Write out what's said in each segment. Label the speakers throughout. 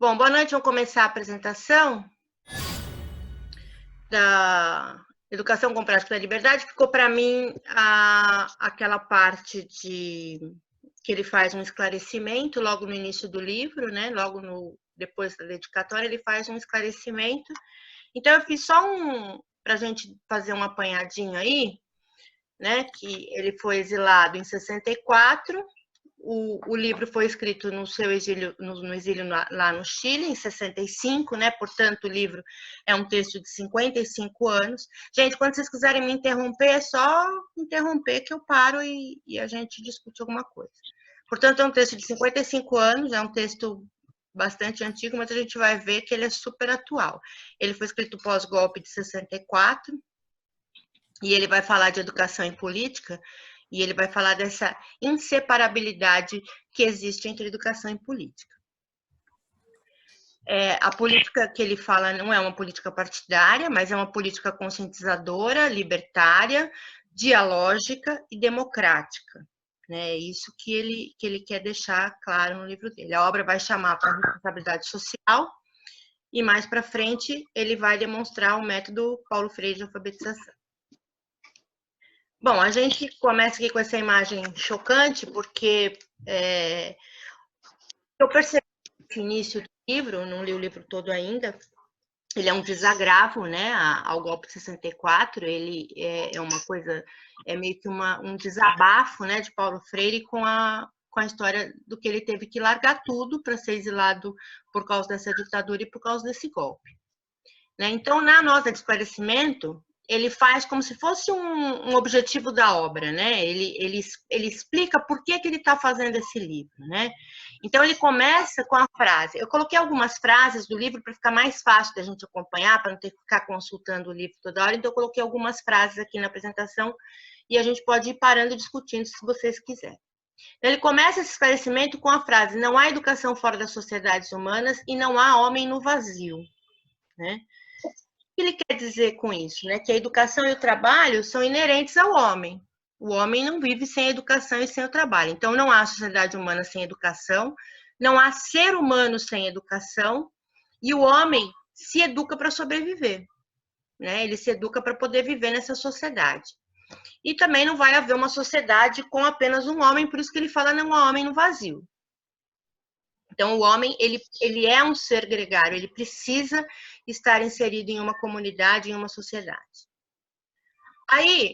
Speaker 1: Bom, boa noite, vamos começar a apresentação da Educação com Prática da Liberdade. Ficou para mim aquela parte que ele faz um esclarecimento logo no início do livro, né? Depois da dedicatória, ele faz um esclarecimento. Então, eu fiz só para a gente fazer um apanhadinho aí, né? Que ele foi exilado em 64. O livro foi escrito no seu exílio, no exílio lá no Chile, em 65, né? Portanto, o livro é um texto de 55 anos. Gente, quando vocês quiserem me interromper, é só interromper que eu paro e a gente discute alguma coisa. Portanto, é um texto de 55 anos, é um texto bastante antigo, mas a gente vai ver que ele é super atual. Ele foi escrito pós-golpe de 64, e ele vai falar de educação e política, e ele vai falar dessa inseparabilidade que existe entre educação e política. A política que ele fala não é uma política partidária, mas é uma política conscientizadora, libertária, dialógica e democrática. É isso que ele quer deixar claro no livro dele. A obra vai chamar para a responsabilidade social, e mais para frente ele vai demonstrar o método Paulo Freire de alfabetização. Bom, a gente começa aqui com essa imagem chocante, porque eu percebi no início do livro, não li o livro todo ainda, ele é um desagravo, né, ao golpe de 64, ele é uma coisa, é meio que um desabafo, né, de Paulo Freire com a história do que ele teve que largar tudo para ser exilado por causa dessa ditadura e por causa desse golpe. Né? Então, na nota de esclarecimento, ele faz como se fosse um objetivo da obra, né? Ele explica por que ele está fazendo esse livro, né? Então, ele começa com a frase. Eu coloquei algumas frases do livro para ficar mais fácil da gente acompanhar, para não ter que ficar consultando o livro toda hora. Então, eu coloquei algumas frases aqui na apresentação e a gente pode ir parando e discutindo se vocês quiserem. Então, ele começa esse esclarecimento com a frase: não há educação fora das sociedades humanas e não há homem no vazio, né? O que ele quer dizer com isso? Né? Que a educação e o trabalho são inerentes ao homem. O homem não vive sem educação e sem o trabalho. Então, não há sociedade humana sem educação, não há ser humano sem educação, e o homem se educa para sobreviver. Né? Ele se educa para poder viver nessa sociedade. E também não vai haver uma sociedade com apenas um homem, por isso que ele fala não há homem no vazio. Então, o homem, ele é um ser gregário, ele precisa estar inserido em uma comunidade, em uma sociedade. Aí,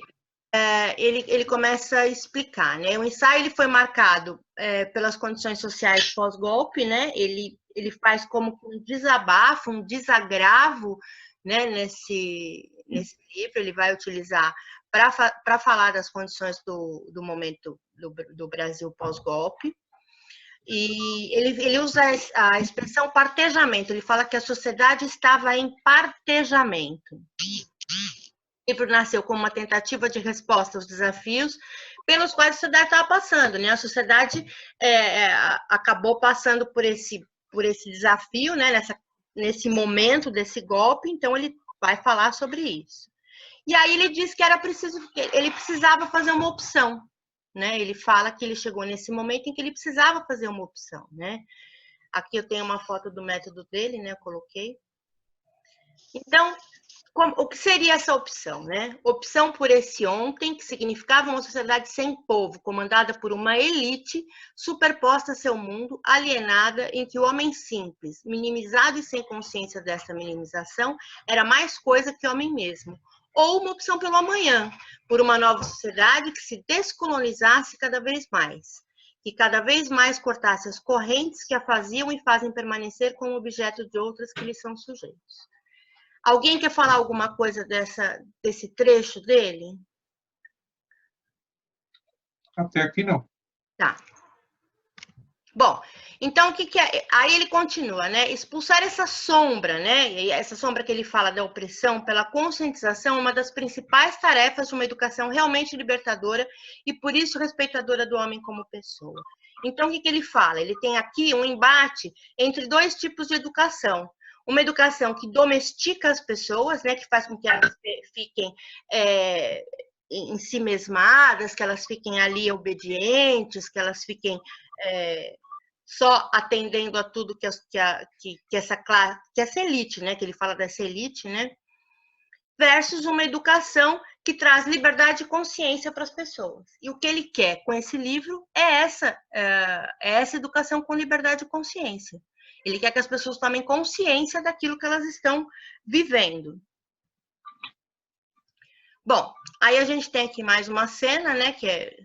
Speaker 1: ele começa a explicar, né? O ensaio ele foi marcado pelas condições sociais pós-golpe, né? Ele faz como um desabafo, um desagravo, né? Nesse livro, ele vai utilizar para falar das condições do momento do Brasil pós-golpe. E ele usa a expressão partejamento, ele fala que a sociedade estava em partejamento. O livro nasceu como uma tentativa de resposta aos desafios pelos quais a sociedade estava passando, né? A sociedade acabou passando por esse desafio, né? Nesse momento desse golpe, então ele vai falar sobre isso. E aí ele diz que ele precisava fazer uma opção. Né? Ele fala que ele chegou nesse momento em que ele precisava fazer uma opção, né? Aqui eu tenho uma foto do método dele, né? Eu coloquei. Então, o que seria essa opção, né? Opção por esse ontem, que significava uma sociedade sem povo, comandada por uma elite superposta a seu mundo, alienada, em que o homem simples, minimizado e sem consciência dessa minimização, era mais coisa que homem mesmo. Ou uma opção pelo amanhã, por uma nova sociedade que se descolonizasse cada vez mais, que cada vez mais cortasse as correntes que a faziam e fazem permanecer como objeto de outras que lhe são sujeitos. Alguém quer falar alguma coisa desse trecho dele?
Speaker 2: Até aqui não.
Speaker 1: Tá. Bom, então o que é? Aí ele continua, né? Expulsar essa sombra, né? E essa sombra que ele fala da opressão pela conscientização é uma das principais tarefas de uma educação realmente libertadora e por isso respeitadora do homem como pessoa. Então o que ele fala? Ele tem aqui um embate entre dois tipos de educação. Uma educação que domestica as pessoas, né? Que faz com que elas fiquem em si mesmadas, que elas fiquem ali obedientes, que elas fiquem só atendendo a tudo que essa elite, né, que ele fala dessa elite, né, versus uma educação que traz liberdade e consciência para as pessoas. E o que ele quer com esse livro é essa educação com liberdade e consciência. Ele quer que as pessoas tomem consciência daquilo que elas estão vivendo. Bom, aí a gente tem aqui mais uma cena, né, que é...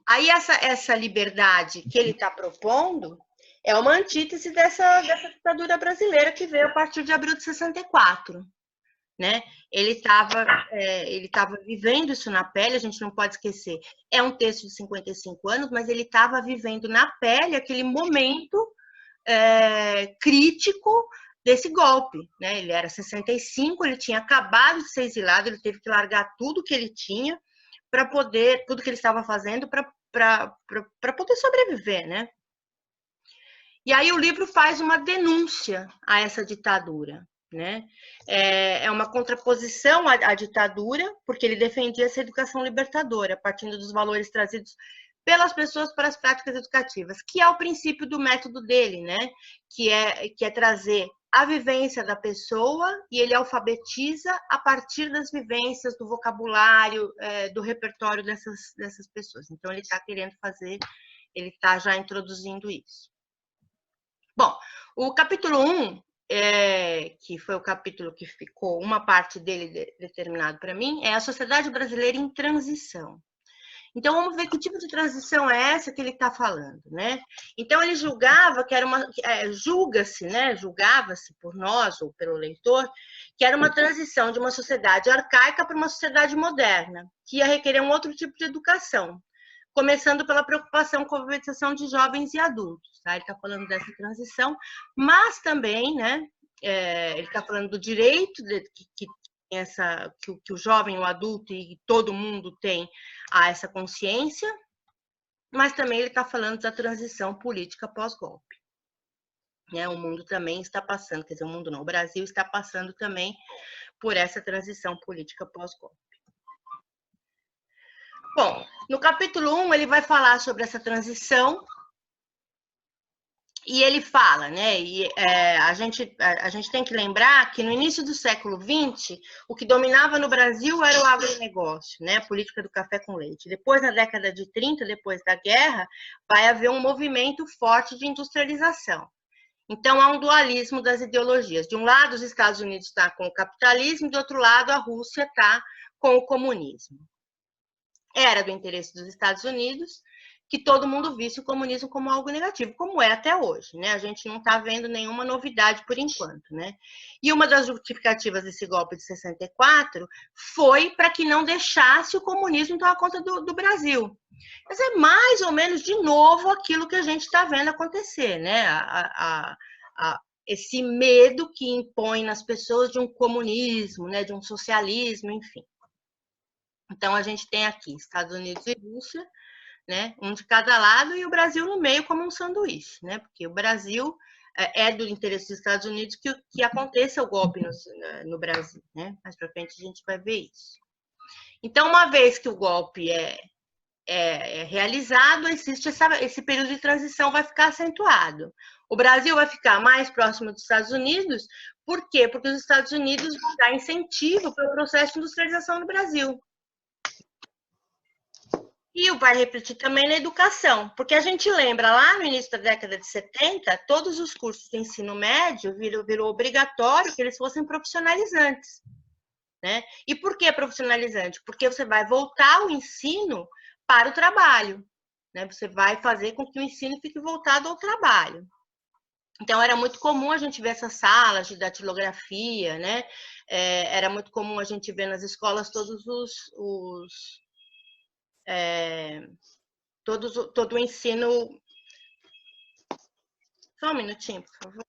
Speaker 1: Aí essa liberdade que ele está propondo é uma antítese dessa ditadura brasileira que veio a partir de abril de 64. Né? Ele estava vivendo isso na pele, a gente não pode esquecer. É um texto de 55 anos, mas ele estava vivendo na pele aquele momento crítico desse golpe. Né? Ele era 65, ele tinha acabado de ser exilado, ele teve que largar tudo que ele tinha para poder, tudo que ele estava fazendo para poder sobreviver, né? E aí o livro faz uma denúncia a essa ditadura, né? É uma contraposição à ditadura, porque ele defendia essa educação libertadora, partindo dos valores trazidos pelas pessoas para as práticas educativas, que é o princípio do método dele, né? Que é trazer a vivência da pessoa e ele alfabetiza a partir das vivências, do vocabulário, do repertório dessas pessoas. Então, ele está querendo fazer, ele está já introduzindo isso. Bom, o capítulo 1, que foi o capítulo que ficou, uma parte dele determinado para mim, é a sociedade brasileira em transição. Então, vamos ver que tipo de transição é essa que ele está falando, né? Então, ele julgava que era julga-se, né? Julgava-se por nós ou pelo leitor, que era uma transição de uma sociedade arcaica para uma sociedade moderna, que ia requerer um outro tipo de educação, começando pela preocupação com a alfabetização de jovens e adultos, tá? Ele está falando dessa transição, mas também, né? Ele está falando do direito que o jovem, o adulto e todo mundo tem a essa consciência, mas também ele está falando da transição política pós-golpe. Né? O mundo também está passando, quer dizer, o mundo não, o Brasil está passando também por essa transição política pós-golpe. Bom, no capítulo 1 ele vai falar sobre essa transição e ele fala, né? A gente tem que lembrar que no início do século XX, o que dominava no Brasil era o agronegócio, né? A política do café com leite. Depois, na década de 30, depois da guerra, vai haver um movimento forte de industrialização. Então, há um dualismo das ideologias. De um lado, os Estados Unidos estão com o capitalismo, do outro lado, a Rússia está com o comunismo. Era do interesse dos Estados Unidos que todo mundo visse o comunismo como algo negativo, como é até hoje, né? A gente não está vendo nenhuma novidade por enquanto, né? E uma das justificativas desse golpe de 64 foi para que não deixasse o comunismo tomar conta do Brasil. Mas é mais ou menos de novo aquilo que a gente está vendo acontecer, né? Esse medo que impõe nas pessoas de um comunismo, né? De um socialismo, enfim. Então, a gente tem aqui Estados Unidos e Rússia, né? Um de cada lado e o Brasil no meio como um sanduíche, né? Porque o Brasil é do interesse dos Estados Unidos que aconteça o golpe no Brasil, né? Mais para frente a gente vai ver isso. Então, uma vez que o golpe é realizado, existe esse período de transição vai ficar acentuado. O Brasil vai ficar mais próximo dos Estados Unidos, por quê? Porque os Estados Unidos vão dar incentivo para o processo de industrialização no Brasil. E vai repetir também na educação, porque a gente lembra, lá no início da década de 70, todos os cursos de ensino médio virou obrigatório que eles fossem profissionalizantes. Né? E por que profissionalizante? Porque você vai voltar o ensino para o trabalho. Né? Você vai fazer com que o ensino fique voltado ao trabalho. Então, era muito comum a gente ver essas salas de datilografia, né? Era muito comum a gente ver nas escolas todos todo o ensino. Só um minutinho, por favor.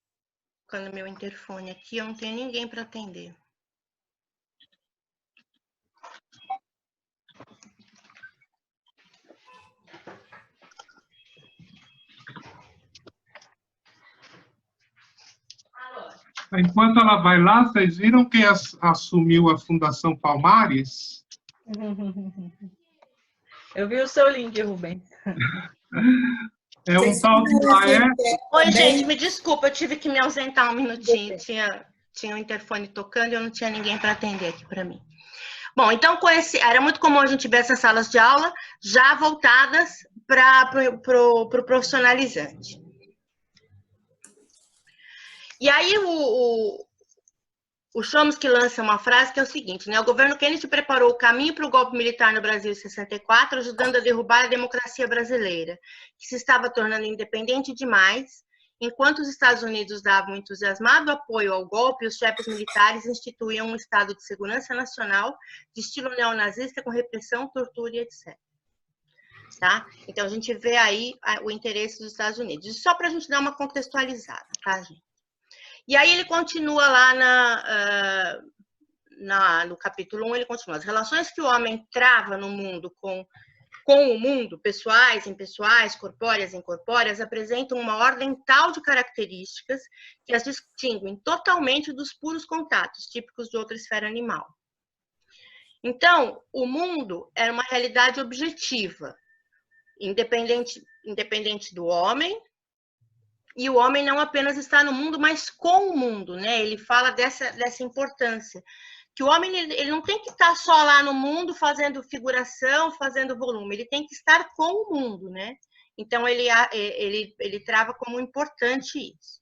Speaker 1: Colocando meu interfone aqui, eu não tenho ninguém para atender.
Speaker 2: Enquanto ela vai lá, vocês viram quem assumiu a Fundação Palmares?
Speaker 3: Eu vi o seu link, Rubens.
Speaker 2: É um tal de Laércio.
Speaker 1: Oi, gente, me desculpa, eu tive que me ausentar um minutinho. Tinha o interfone tocando e eu não tinha ninguém para atender aqui para mim. Bom, então era muito comum a gente ver essas salas de aula já voltadas para o profissionalizante. E aí o Chomsky lança uma frase que é o seguinte, né? O governo Kennedy preparou o caminho para o golpe militar no Brasil em 64, ajudando a derrubar a democracia brasileira, que se estava tornando independente demais. Enquanto os Estados Unidos davam entusiasmado apoio ao golpe, os chefes militares instituíam um estado de segurança nacional de estilo neonazista com repressão, tortura e etc. Tá? Então, a gente vê aí o interesse dos Estados Unidos. E só para a gente dar uma contextualizada, tá, gente? E aí ele continua lá no capítulo 1, ele continua. As relações que o homem trava no mundo com o mundo, pessoais, impessoais, corpóreas, incorpóreas, apresentam uma ordem tal de características que as distinguem totalmente dos puros contatos, típicos de outra esfera animal. Então, o mundo é uma realidade objetiva, independente do homem, e o homem não apenas está no mundo, mas com o mundo, né? Ele fala dessa importância, que o homem ele não tem que estar só lá no mundo fazendo figuração, fazendo volume, ele tem que estar com o mundo, né? Então, ele trava como importante isso.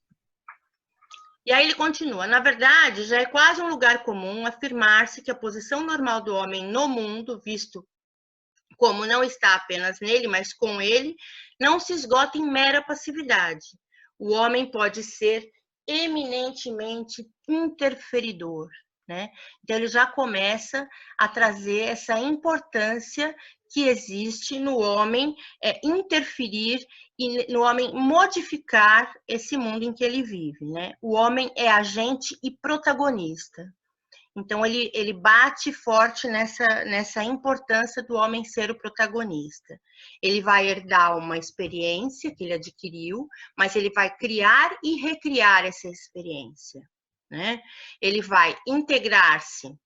Speaker 1: E aí ele continua, na verdade, já é quase um lugar comum afirmar-se que a posição normal do homem no mundo, visto como não está apenas nele, mas com ele, não se esgota em mera passividade. O homem pode ser eminentemente interferidor, né? Então, ele já começa a trazer essa importância que existe no homem interferir e no homem modificar esse mundo em que ele vive, né? O homem é agente e protagonista. Então, ele bate forte nessa importância do homem ser o protagonista. Ele vai herdar uma experiência que ele adquiriu, mas ele vai criar e recriar essa experiência, né? Ele vai integrar-se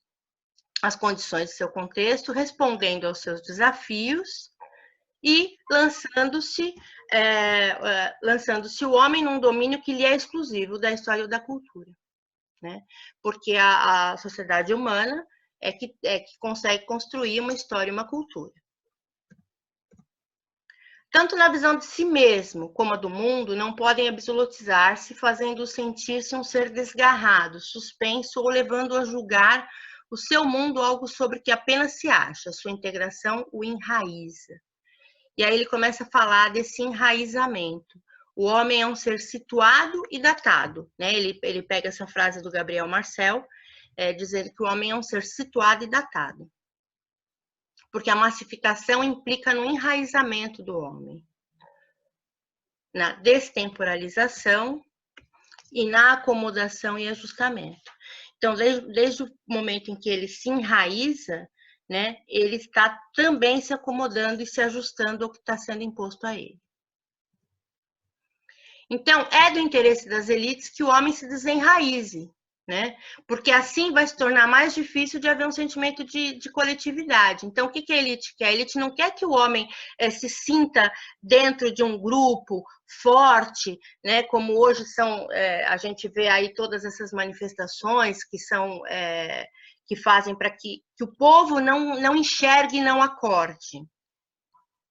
Speaker 1: às condições do seu contexto, respondendo aos seus desafios e lançando-se o homem num domínio que lhe é exclusivo da história ou da cultura. Né? Porque a sociedade humana é que consegue construir uma história e uma cultura. Tanto na visão de si mesmo como a do mundo, não podem absolutizar-se, fazendo-o sentir-se um ser desgarrado, suspenso ou levando-o a julgar o seu mundo algo sobre que apenas se acha. Sua integração o enraiza. E aí ele começa a falar desse enraizamento. O homem é um ser situado e datado, né? Ele pega essa frase do Gabriel Marcel, dizendo que o homem é um ser situado e datado. Porque a massificação implica no enraizamento do homem, na destemporalização e na acomodação e ajustamento. Então, desde o momento em que ele se enraiza, né, ele está também se acomodando e se ajustando ao que está sendo imposto a ele. Então, é do interesse das elites que o homem se desenraize, né? Porque assim vai se tornar mais difícil de haver um sentimento de coletividade. Então, o que a elite quer? A elite não quer que o homem se sinta dentro de um grupo forte, né? Como hoje a gente vê aí todas essas manifestações que fazem para que o povo não enxergue e não acorde.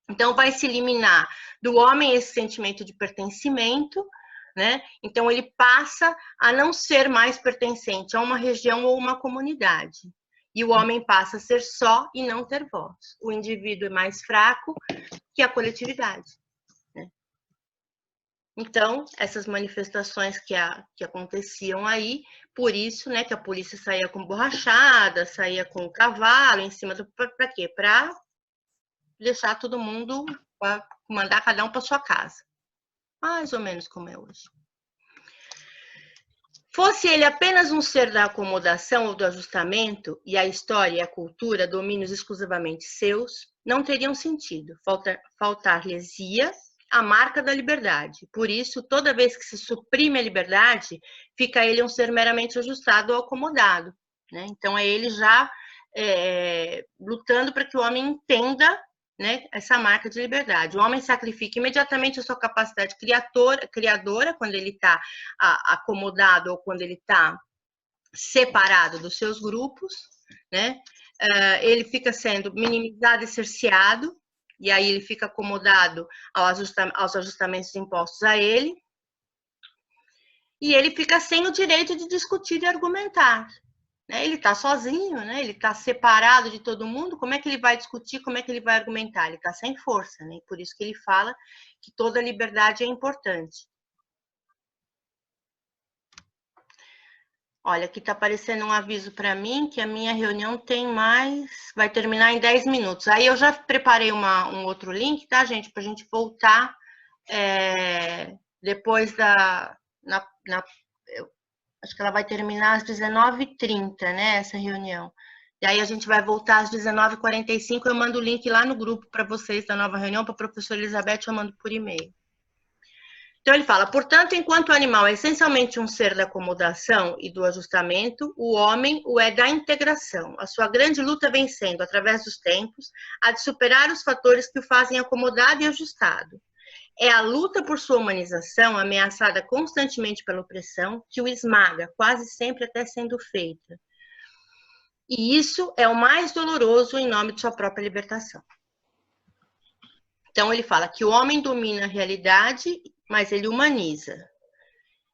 Speaker 1: Então, vai se eliminar do homem esse sentimento de pertencimento, né? Então, ele passa a não ser mais pertencente a uma região ou uma comunidade. E o homem passa a ser só e não ter voz. O indivíduo é mais fraco que a coletividade, né? Então, essas manifestações que aconteciam aí, por isso, né, que a polícia saía com borrachada, saía com o cavalo em cima do... Para quê? Para deixar todo mundo, para mandar cada um para sua casa. Mais ou menos como é hoje. Fosse ele apenas um ser da acomodação ou do ajustamento, e a história e a cultura, domínios exclusivamente seus, não teriam sentido. Faltar-lhes-ia a marca da liberdade. Por isso, toda vez que se suprime a liberdade, fica ele um ser meramente ajustado ou acomodado, né? Então, é ele já lutando para que o homem entenda né, essa marca de liberdade. O homem sacrifica imediatamente a sua capacidade criadora quando ele está acomodado ou quando ele está separado dos seus grupos, né? Ele fica sendo minimizado e cerceado, e aí ele fica acomodado aos ajustamentos impostos a ele, e ele fica sem o direito de discutir e argumentar. Ele está sozinho, né? Ele está separado de todo mundo, como é que ele vai discutir, como é que ele vai argumentar? Ele está sem força, né? Por isso que ele fala que toda liberdade é importante. Olha, aqui está aparecendo um aviso para mim que a minha reunião vai terminar em 10 minutos. Aí eu já preparei um outro link, tá, gente? Para a gente voltar depois acho que ela vai terminar às 19h30, né, essa reunião. E aí a gente vai voltar às 19h45, eu mando o link lá no grupo para vocês da nova reunião, para a professora Elizabeth, eu mando por e-mail. Então, ele fala, portanto, enquanto o animal é essencialmente um ser da acomodação e do ajustamento, o homem o é da integração. A sua grande luta vem sendo, através dos tempos, a de superar os fatores que o fazem acomodado e ajustado. É a luta por sua humanização, ameaçada constantemente pela opressão, que o esmaga, quase sempre até sendo feita. E isso é o mais doloroso em nome de sua própria libertação. Então, ele fala que o homem domina a realidade, mas ele humaniza.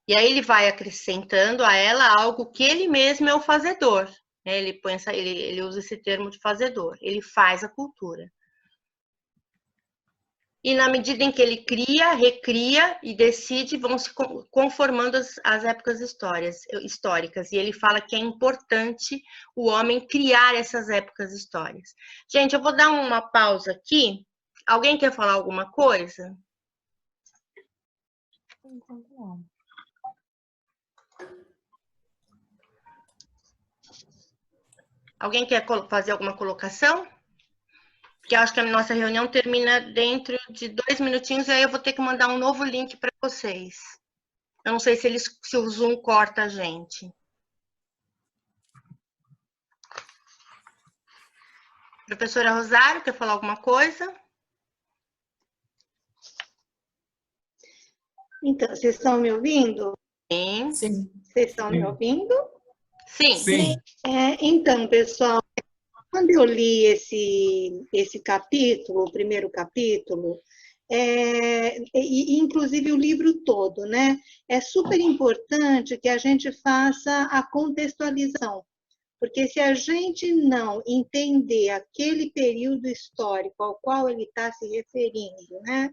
Speaker 1: E aí ele vai acrescentando a ela algo que ele mesmo é o fazedor. Ele usa esse termo de fazedor. Ele faz a cultura. E na medida em que ele cria, recria e decide, vão se conformando as épocas históricas. E ele fala que é importante o homem criar essas épocas históricas. Gente, eu vou dar uma pausa aqui. Alguém quer falar alguma coisa? Não. Alguém quer fazer alguma colocação? Porque eu acho que a nossa reunião termina dentro de 2 minutinhos e aí eu vou ter que mandar um novo link para vocês. Eu não sei se o Zoom corta a gente. Professora Rosário, quer falar alguma coisa?
Speaker 3: Então, vocês estão me ouvindo?
Speaker 1: Sim.
Speaker 3: Vocês estão me ouvindo?
Speaker 1: Sim.
Speaker 2: Sim.
Speaker 3: Então, pessoal, quando eu li esse capítulo, o primeiro capítulo, e inclusive o livro todo, né? É super importante que a gente faça a contextualização, porque se a gente não entender aquele período histórico ao qual ele está se referindo, né?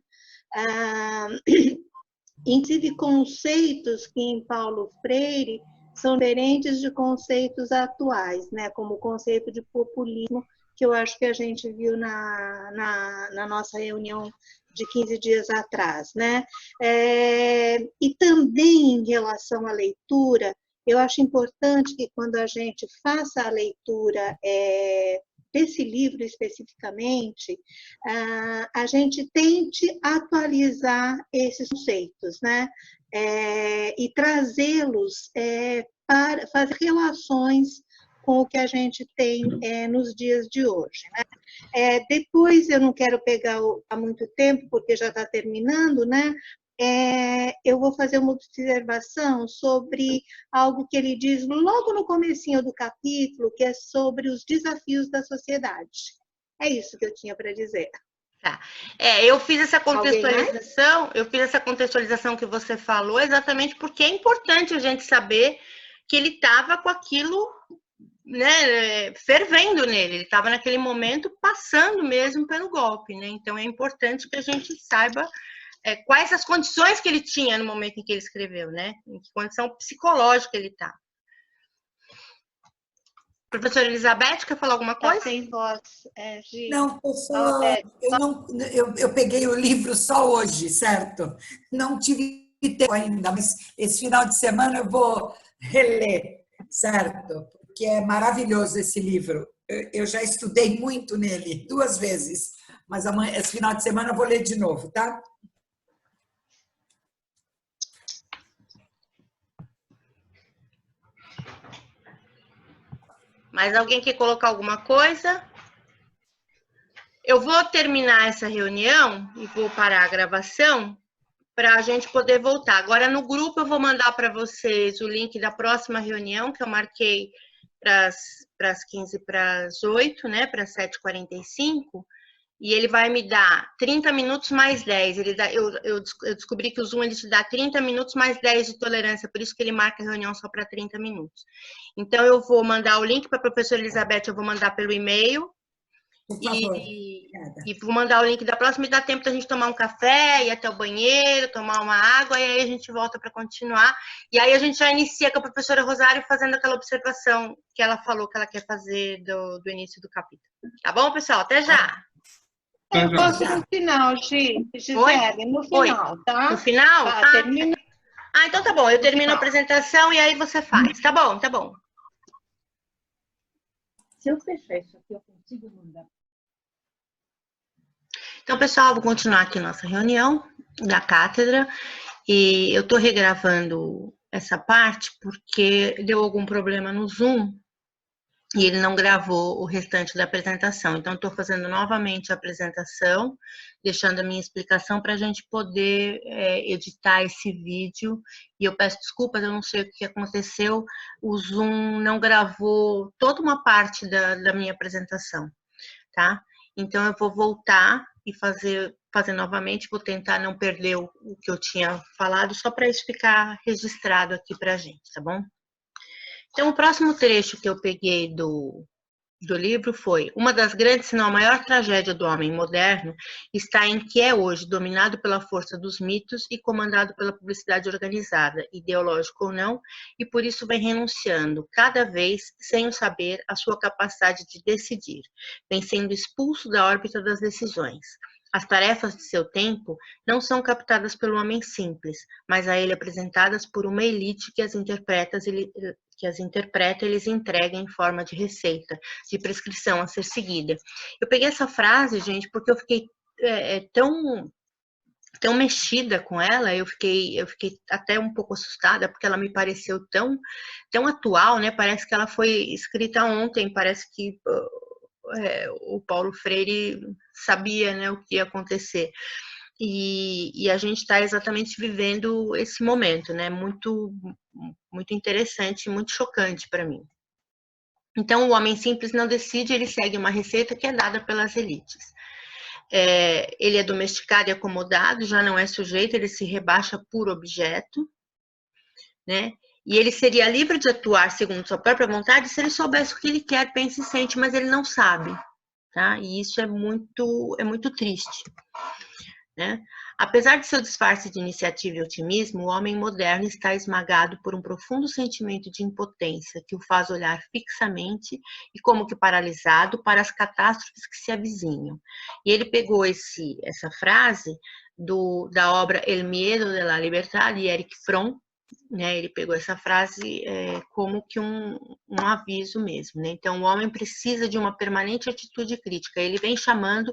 Speaker 3: Inclusive conceitos que em Paulo Freire são diferentes de conceitos atuais, né? Como o conceito de populismo, que eu acho que a gente viu na nossa reunião de 15 dias atrás, né? E também em relação à leitura, eu acho importante que quando a gente faça a leitura desse livro especificamente, a gente tente atualizar esses conceitos, né? E trazê-los para fazer relações com o que a gente tem nos dias de hoje, né? Depois, eu não quero pegar há muito tempo, porque já está terminando, né? Eu vou fazer uma observação sobre algo que ele diz logo no comecinho do capítulo, que é sobre os desafios da sociedade. É isso que eu tinha para dizer.
Speaker 1: Tá. Eu fiz essa contextualização que você falou exatamente porque é importante a gente saber que ele estava com aquilo, né, fervendo nele, ele estava naquele momento passando mesmo pelo golpe, né? Então é importante que a gente saiba quais as condições que ele tinha no momento em que ele escreveu, né? Em que condição psicológica ele está. Professora Elizabeth, quer falar alguma coisa?
Speaker 3: Sem voz,
Speaker 4: Gi. Não, eu peguei o livro só hoje, certo? Não tive tempo ainda, mas esse final de semana eu vou reler, certo? Porque é maravilhoso esse livro. Eu já estudei muito nele, 2 vezes, mas esse final de semana eu vou ler de novo, tá?
Speaker 1: Mas alguém quer colocar alguma coisa? eu vou terminar essa reunião e vou parar a gravação para a gente poder voltar. Agora, no grupo, eu vou mandar para vocês o link da próxima reunião, que eu marquei para as 15 para as 8, né, para as 7h45, e ele vai me dar 30 minutos mais 10. Eu descobri que o Zoom ele te dá 30 minutos mais 10 de tolerância, por isso que ele marca a reunião só para 30 minutos. Então, eu vou mandar o link para a professora Elizabeth, eu vou mandar pelo e-mail.
Speaker 4: Por favor.
Speaker 1: E vou mandar o link da próxima e dá tempo da gente tomar um café, ir até o banheiro, tomar uma água, e aí a gente volta para continuar. E aí a gente já inicia com a professora Rosário fazendo aquela observação que ela falou que ela quer fazer do início do capítulo. Tá bom, pessoal? Até já!
Speaker 3: Eu posso no final, Gisele, no final, tá?
Speaker 1: No final?
Speaker 3: Tá, termina.
Speaker 1: Então tá bom, eu termino a apresentação e aí você faz. Tá bom, tá bom.
Speaker 5: Se eu fechar isso aqui, eu consigo mandar.
Speaker 1: Então, pessoal, vou continuar aqui nossa reunião da cátedra e eu estou regravando essa parte porque deu algum problema no Zoom e ele não gravou o restante da apresentação. Então, estou fazendo novamente a apresentação, deixando a minha explicação para a gente poder editar esse vídeo. E eu peço desculpas, eu não sei o que aconteceu, o Zoom não gravou toda uma parte da minha apresentação, tá? Então, eu vou voltar e fazer novamente, vou tentar não perder o que eu tinha falado, só para isso ficar registrado aqui para a gente, tá bom? Então, o próximo trecho que eu peguei do livro foi: uma das grandes, se não a maior tragédia do homem moderno está em que é hoje dominado pela força dos mitos e comandado pela publicidade organizada, ideológico ou não, e por isso vem renunciando, cada vez sem o saber, a sua capacidade de decidir, vem sendo expulso da órbita das decisões. As tarefas de seu tempo não são captadas pelo homem simples, mas a ele apresentadas por uma elite que as interpreta e lhes entrega em forma de receita, de prescrição a ser seguida. Eu peguei essa frase, gente, porque eu fiquei tão mexida com ela, eu fiquei até um pouco assustada, porque ela me pareceu tão atual, né? Parece que ela foi escrita ontem, parece que o Paulo Freire sabia, né, o que ia acontecer. E a gente está exatamente vivendo esse momento, né? Muito interessante, muito chocante para mim. Então, o homem simples não decide, ele segue uma receita que é dada pelas elites. Ele é domesticado e acomodado, já não é sujeito, ele se rebaixa por objeto, né? E ele seria livre de atuar segundo sua própria vontade se ele soubesse o que ele quer, pensa e sente, mas ele não sabe, tá? E isso é muito triste, né? Apesar de seu disfarce de iniciativa e otimismo, o homem moderno está esmagado por um profundo sentimento de impotência que o faz olhar fixamente e como que paralisado para as catástrofes que se avizinham. E ele pegou essa frase da obra El Miedo de la Libertad, de Erich Fromm, né? Ele pegou essa frase como que um aviso mesmo, né? Então, o homem precisa de uma permanente atitude crítica. Ele vem chamando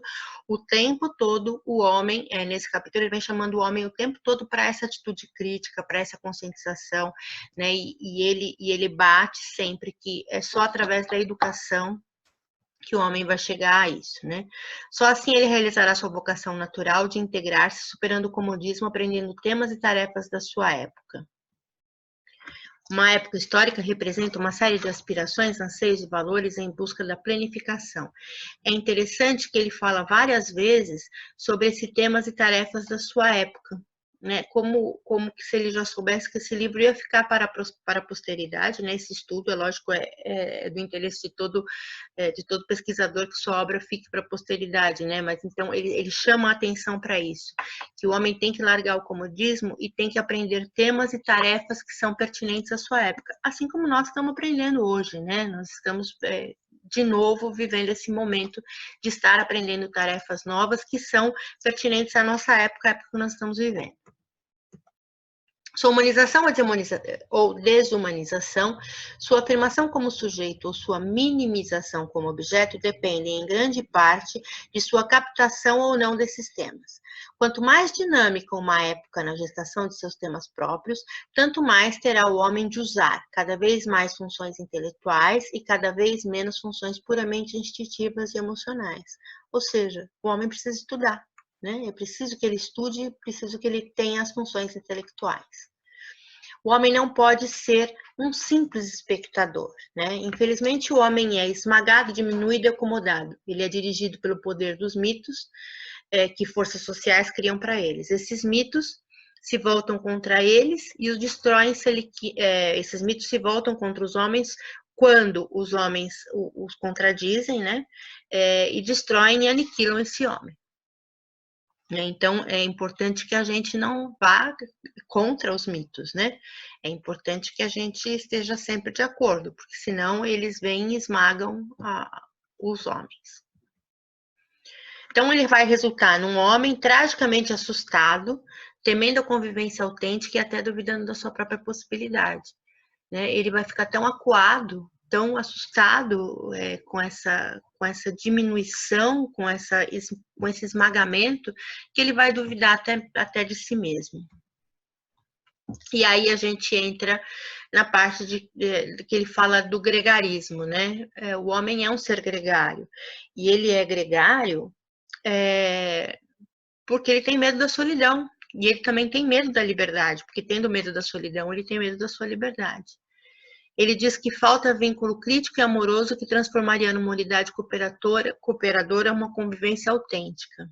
Speaker 1: o tempo todo o homem, nesse capítulo, ele vem chamando o homem o tempo todo para essa atitude crítica, para essa conscientização, né? E ele bate sempre que é só através da educação que o homem vai chegar a isso, né? Só assim ele realizará sua vocação natural de integrar-se, superando o comodismo, aprendendo temas e tarefas da sua época. Uma época histórica representa uma série de aspirações, anseios e valores em busca da planificação. É interessante que ele fala várias vezes sobre esses temas e tarefas da sua época, né? Como que se ele já soubesse que esse livro ia ficar para a posteridade, né? Esse estudo, é lógico, é do interesse de todo pesquisador que sua obra fique para a posteridade, né? Mas então ele chama a atenção para isso, que o homem tem que largar o comodismo e tem que aprender temas e tarefas que são pertinentes à sua época, assim como nós estamos aprendendo hoje, né? Nós estamos de novo vivendo esse momento de estar aprendendo tarefas novas que são pertinentes à nossa época, a época que nós estamos vivendo. Sua humanização ou desumanização, sua afirmação como sujeito ou sua minimização como objeto dependem, em grande parte, de sua captação ou não desses temas. Quanto mais dinâmica uma época na gestação de seus temas próprios, tanto mais terá o homem de usar cada vez mais funções intelectuais e cada vez menos funções puramente instintivas e emocionais. Ou seja, o homem precisa estudar. É preciso que ele estude, preciso que ele tenha as funções intelectuais. O homem não pode ser um simples espectador, Infelizmente, o homem é esmagado, diminuído e acomodado. Ele é dirigido pelo poder dos mitos que forças sociais criam para eles. Esses mitos se voltam contra eles e os destroem esses mitos se voltam contra os homens quando os homens os contradizem, e destroem e aniquilam esse homem. Então, é importante que a gente não vá contra os mitos, É importante que a gente esteja sempre de acordo, porque senão eles vêm e esmagam os homens. Então, ele vai resultar num homem tragicamente assustado, temendo a convivência autêntica e até duvidando da sua própria possibilidade. Ele vai ficar tão acuado, tão assustado com essa diminuição, com esse esmagamento, que ele vai duvidar até de si mesmo. E aí a gente entra na parte que ele fala do gregarismo, O homem é um ser gregário, e ele é gregário porque ele tem medo da solidão, e ele também tem medo da liberdade, porque tendo medo da solidão, ele tem medo da sua liberdade. Ele diz que falta vínculo crítico e amoroso que transformaria numa unidade cooperadora uma convivência autêntica.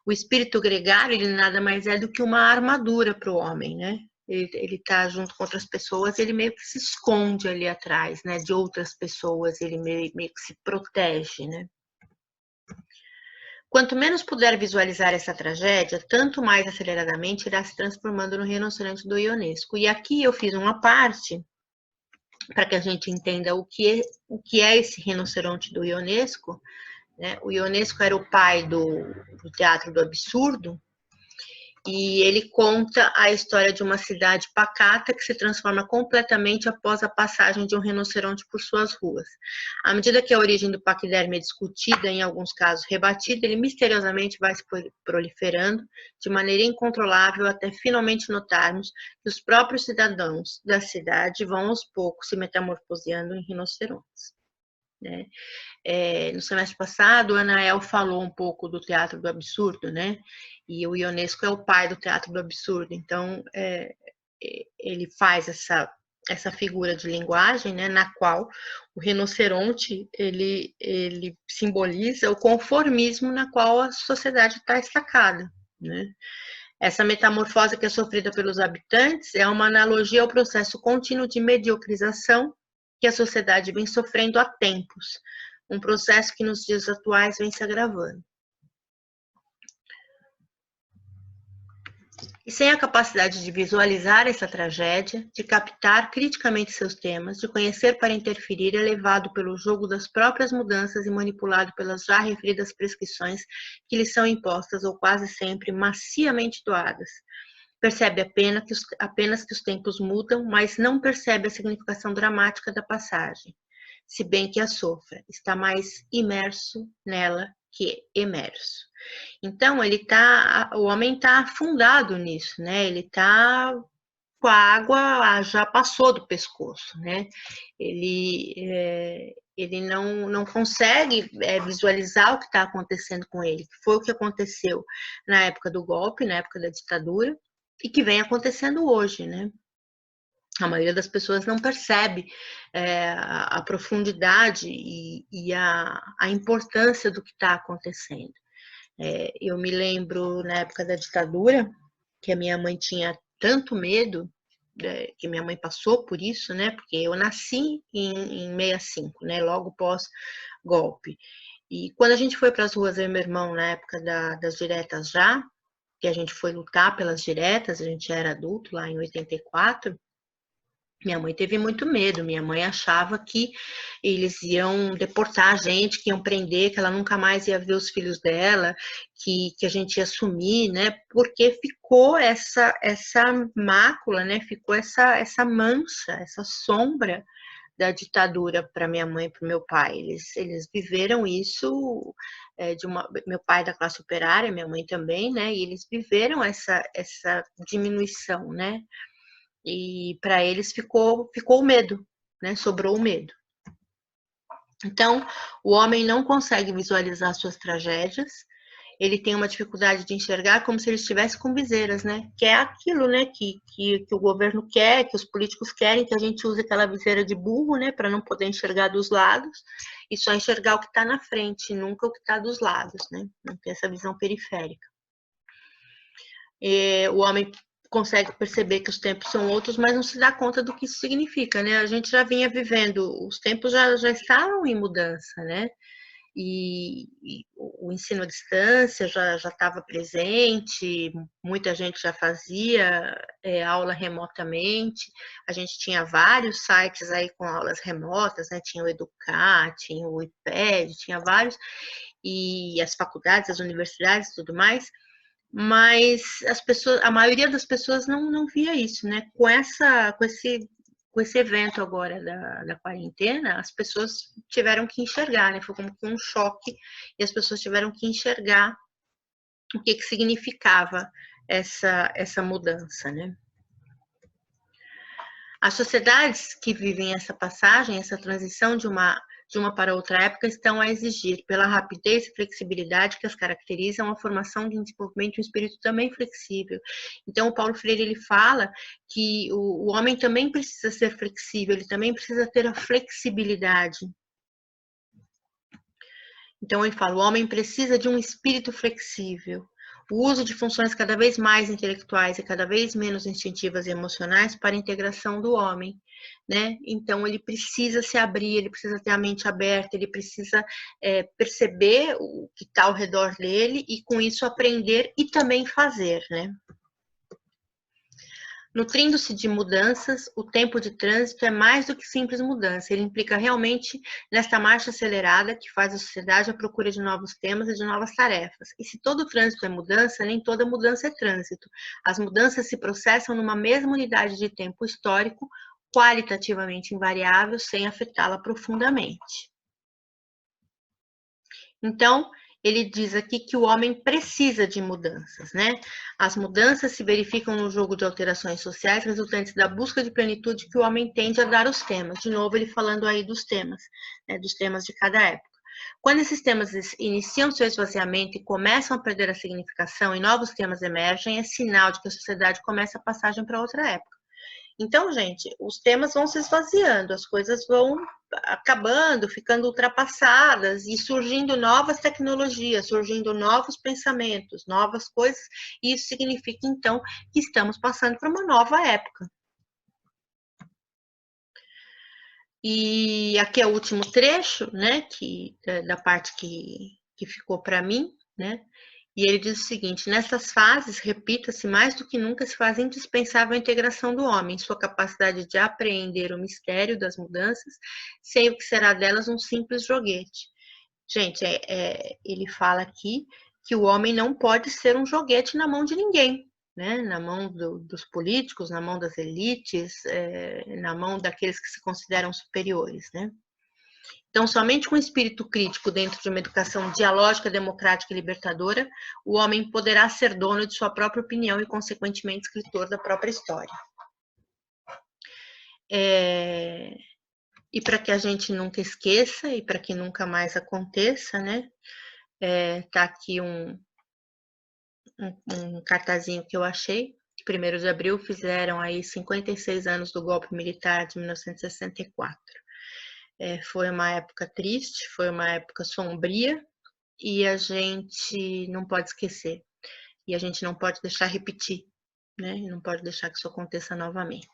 Speaker 1: O espírito gregário, ele nada mais é do que uma armadura para o homem, Ele está junto com outras pessoas, ele meio que se esconde ali atrás, de outras pessoas, ele meio que se protege, Quanto menos puder visualizar essa tragédia, tanto mais aceleradamente irá se transformando no rinoceronte do Ionesco. E aqui eu fiz uma parte para que a gente entenda o que é esse rinoceronte do Ionesco. O Ionesco era o pai do teatro do absurdo, e ele conta a história de uma cidade pacata que se transforma completamente após a passagem de um rinoceronte por suas ruas. À medida que a origem do paquiderme é discutida, em alguns casos rebatida, ele misteriosamente vai se proliferando de maneira incontrolável até finalmente notarmos que os próprios cidadãos da cidade vão aos poucos se metamorfoseando em rinocerontes. No semestre passado, a Anael falou um pouco do teatro do absurdo, E o Ionesco é o pai do teatro do absurdo, então ele faz essa figura de linguagem, na qual o rinoceronte ele simboliza o conformismo na qual a sociedade está estacada, Essa metamorfose que é sofrida pelos habitantes é uma analogia ao processo contínuo de mediocrização que a sociedade vem sofrendo há tempos, um processo que nos dias atuais vem se agravando. E sem a capacidade de visualizar essa tragédia, de captar criticamente seus temas, de conhecer para interferir, é levado pelo jogo das próprias mudanças e manipulado pelas já referidas prescrições que lhe são impostas ou quase sempre maciamente doadas. Percebe apenas que os tempos mudam, mas não percebe a significação dramática da passagem. Se bem que a sofra, está mais imerso nela que emerso. Então, o homem está afundado nisso, Ele está com a água, já passou do pescoço, Ele não consegue visualizar o que está acontecendo com ele, que foi o que aconteceu na época do golpe, na época da ditadura, e que vem acontecendo hoje, A maioria das pessoas não percebe a profundidade e a importância do que está acontecendo. Eu me lembro, na época da ditadura, que a minha mãe tinha tanto medo, que minha mãe passou por isso, porque eu nasci em 65, logo pós-golpe. E quando a gente foi para as ruas, eu e meu irmão, na época das diretas já, que a gente foi lutar pelas diretas, a gente era adulto lá em 84, Minha mãe teve muito medo, minha mãe achava que eles iam deportar a gente, que iam prender, que ela nunca mais ia ver os filhos dela, que a gente ia sumir, né? Porque ficou essa mácula, né? Ficou essa mancha, essa sombra da ditadura para minha mãe e para o meu pai. Eles viveram isso meu pai é da classe operária, minha mãe também, né? E eles viveram essa diminuição, né? E para eles ficou o medo, né? Sobrou o medo. Então, o homem não consegue visualizar suas tragédias, ele tem uma dificuldade de enxergar como se ele estivesse com viseiras, né? Que é aquilo, né? Que o governo quer, que os políticos querem, que a gente use aquela viseira de burro, né? Para não poder enxergar dos lados e só enxergar o que está na frente, nunca o que está dos lados, né? Não tem essa visão periférica. O homem consegue perceber que os tempos são outros, mas não se dá conta do que isso significa, né? A gente já vinha vivendo, os tempos já estavam em mudança, né? E o ensino à distância já estava presente, muita gente já fazia aula remotamente, a gente tinha vários sites aí com aulas remotas, né? Tinha o Educar, tinha o iPad, tinha vários, e as faculdades, as universidades e tudo mais, mas a maioria das pessoas não via isso, né? Com esse evento agora da quarentena, as pessoas tiveram que enxergar, né? Foi como que um choque e as pessoas tiveram que enxergar o que significava essa mudança, né? As sociedades que vivem essa passagem, essa transição de uma para outra época, estão a exigir, pela rapidez e flexibilidade que as caracterizam, a formação de um desenvolvimento de um espírito também flexível. Então, o Paulo Freire ele fala que o homem também precisa ser flexível, ele também precisa ter a flexibilidade. Então, ele fala, o homem precisa de um espírito flexível. O uso de funções cada vez mais intelectuais e cada vez menos instintivas e emocionais para a integração do homem, né? Então, ele precisa se abrir, ele precisa ter a mente aberta, ele precisa perceber o que está ao redor dele e, com isso, aprender e também fazer, né? Nutrindo-se de mudanças, o tempo de trânsito é mais do que simples mudança. Ele implica realmente nesta marcha acelerada que faz a sociedade à procura de novos temas e de novas tarefas. E se todo trânsito é mudança, nem toda mudança é trânsito. As mudanças se processam numa mesma unidade de tempo histórico, qualitativamente invariável, sem afetá-la profundamente. Então, ele diz aqui que o homem precisa de mudanças, né? As mudanças se verificam no jogo de alterações sociais resultantes da busca de plenitude que o homem tende a dar aos temas. De novo, ele falando aí dos temas, né? Dos temas de cada época. Quando esses temas iniciam seu esvaziamento e começam a perder a significação e novos temas emergem, é sinal de que a sociedade começa a passagem para outra época. Então, gente, os temas vão se esvaziando, as coisas vão acabando, ficando ultrapassadas e surgindo novas tecnologias, surgindo novos pensamentos, novas coisas, e isso significa, então, que estamos passando por uma nova época. E aqui é o último trecho, né, da parte que ficou para mim, né, e ele diz o seguinte: nessas fases, repita-se, mais do que nunca se faz indispensável a integração do homem, sua capacidade de apreender o mistério das mudanças, sem o que será delas um simples joguete. Gente, ele fala aqui que o homem não pode ser um joguete na mão de ninguém, né? Na mão dos políticos, na mão das elites, na mão daqueles que se consideram superiores, né? Então, somente com espírito crítico dentro de uma educação dialógica, democrática e libertadora, o homem poderá ser dono de sua própria opinião e, consequentemente, escritor da própria história. E para que a gente nunca esqueça e para que nunca mais aconteça, né? Tá aqui um cartazinho que eu achei. 1º de abril fizeram aí 56 anos do golpe militar de 1964. Foi uma época triste, foi uma época sombria e a gente não pode esquecer. E a gente não pode deixar repetir, né? Não pode deixar que isso aconteça novamente.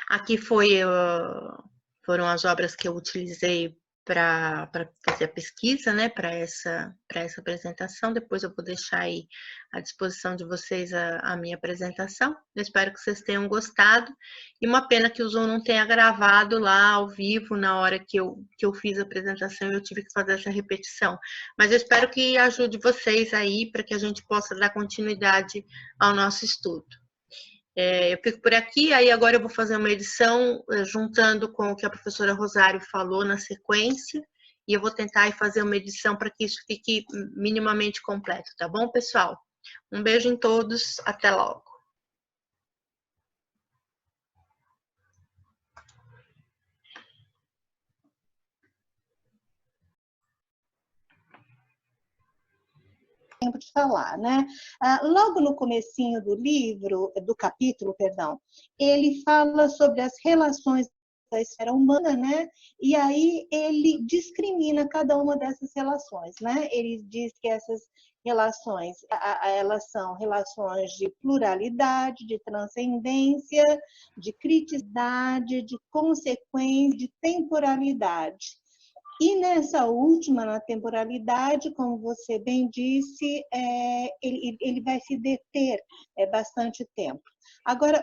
Speaker 1: Aqui foram as obras que eu utilizei fazer a pesquisa, né, para essa apresentação. Depois eu vou deixar aí à disposição de vocês a minha apresentação. Eu espero que vocês tenham gostado. E uma pena que o Zoom não tenha gravado lá ao vivo na hora que eu fiz a apresentação e eu tive que fazer essa repetição. Mas eu espero que ajude vocês aí para que a gente possa dar continuidade ao nosso estudo. Eu fico por aqui, aí agora eu vou fazer uma edição juntando com o que a professora Rosário falou na sequência, e eu vou tentar fazer uma edição para que isso fique minimamente completo, tá bom, pessoal? Um beijo em todos, até logo.
Speaker 3: Tempo de falar, né? Logo no comecinho do livro, do capítulo, perdão, ele fala sobre as relações da esfera humana, né? E aí ele discrimina cada uma dessas relações, né? Ele diz que essas relações, elas são relações de pluralidade, de transcendência, de criticidade, de consequência, de temporalidade. E nessa última, na temporalidade, como você bem disse, ele vai se deter bastante tempo. Agora,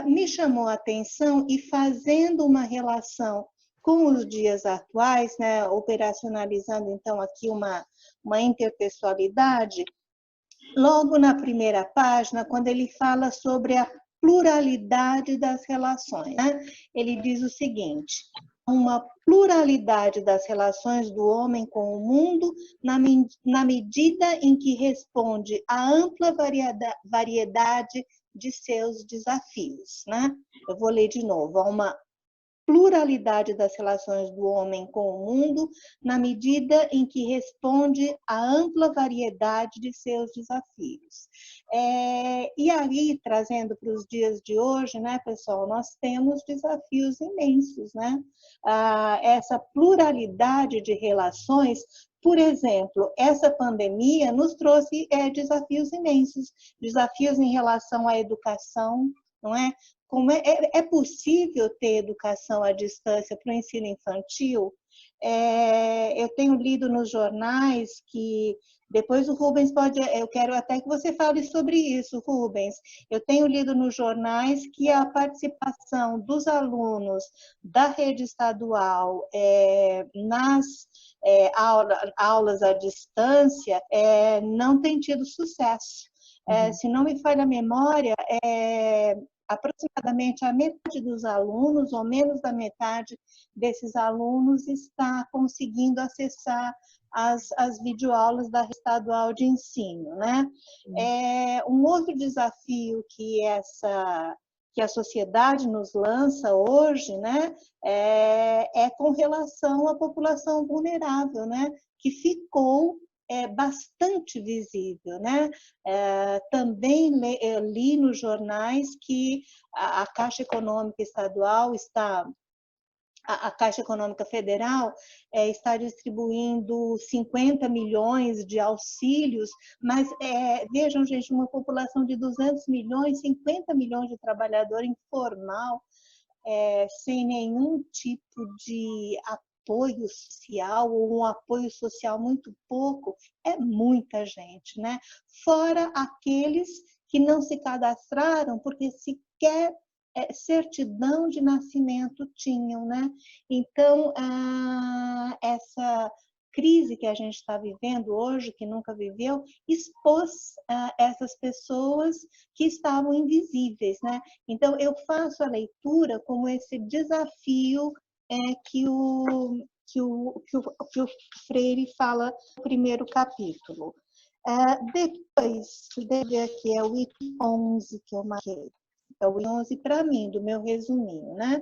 Speaker 3: me chamou a atenção, e fazendo uma relação com os dias atuais, né, operacionalizando então aqui uma intertextualidade, logo na primeira página, quando ele fala sobre a pluralidade das relações, né, ele diz o seguinte: uma pluralidade das relações do homem com o mundo na medida em que responde à ampla variedade de seus desafios, né? Eu vou ler de novo. Há uma pluralidade das relações do homem com o mundo na medida em que responde à ampla variedade de seus desafios. E aí, trazendo para os dias de hoje, né, pessoal, nós temos desafios imensos, né? Essa pluralidade de relações, por exemplo, essa pandemia nos trouxe desafios imensos, desafios em relação à educação, não é? Como é possível ter educação à distância para o ensino infantil? Eu tenho lido nos jornais que, depois o Rubens pode, eu quero até que você fale sobre isso, Rubens. Eu tenho lido nos jornais que a participação dos alunos da rede estadual nas aulas à distância não tem tido sucesso. Se não me falha a memória, aproximadamente a metade dos alunos, ou menos da metade desses alunos, está conseguindo acessar as videoaulas da rede estadual de ensino, né? Um outro desafio que a sociedade nos lança hoje, né, é com relação à população vulnerável, né, que ficou bastante visível, né? Também li nos jornais que a Caixa Econômica Estadual a Caixa Econômica Federal está distribuindo 50 milhões de auxílios, mas vejam, gente, uma população de 200 milhões, 50 milhões de trabalhador informal, sem nenhum tipo de apoio social, ou um apoio social muito pouco, é muita gente, né? Fora aqueles que não se cadastraram porque sequer certidão de nascimento tinham, né? Então, essa crise que a gente está vivendo hoje, que nunca viveu, expôs essas pessoas que estavam invisíveis, né? Então, eu faço a leitura como esse desafio que o Freire fala no primeiro capítulo. Depois, aqui é o item 11 que eu marquei. É o 11 para mim, do meu resuminho, né?